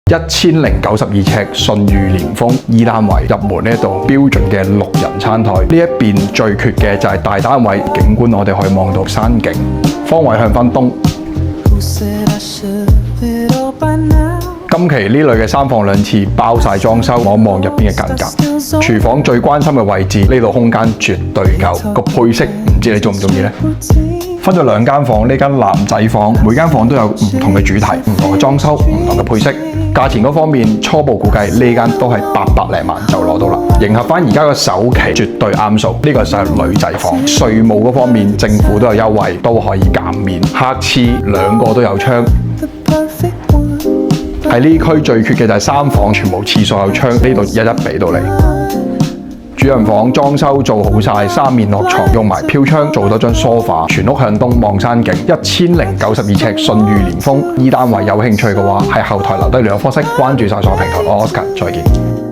1092尺信譽連峰 E 單位，入門呢度標準嘅6人餐台。呢一邊最缺嘅就係大單位，景觀我哋可以望到山景，方位向返東。今期呢類嘅3房2廁包晒裝修，望一望入邊嘅間隔。廚房最關心嘅位置，呢度空間絕對夠。個配色唔知你中唔中意呢？分咗2間房，呢間男仔房，每間房都有唔同嘅主題、唔同嘅裝修、唔同嘅配色。價錢嗰方面，初步估計呢間都係800零萬就攞到啦，迎合翻而家個首期絕對啱數。呢個就係女仔房，稅務嗰方面政府都有優惠，都可以減免。客廁2個都有窗。喺呢區最缺嘅就係3房全部廁所有窗，呢度一一俾到你。主人房裝修做好晒，3面落床，用埋飄窗做多張梳化，全屋向東望山景。1092尺信譽連峰 E 單位，有興趣嘅話喺後台留低聯絡方式，關注晒所有平台。我 Oscar， 再見。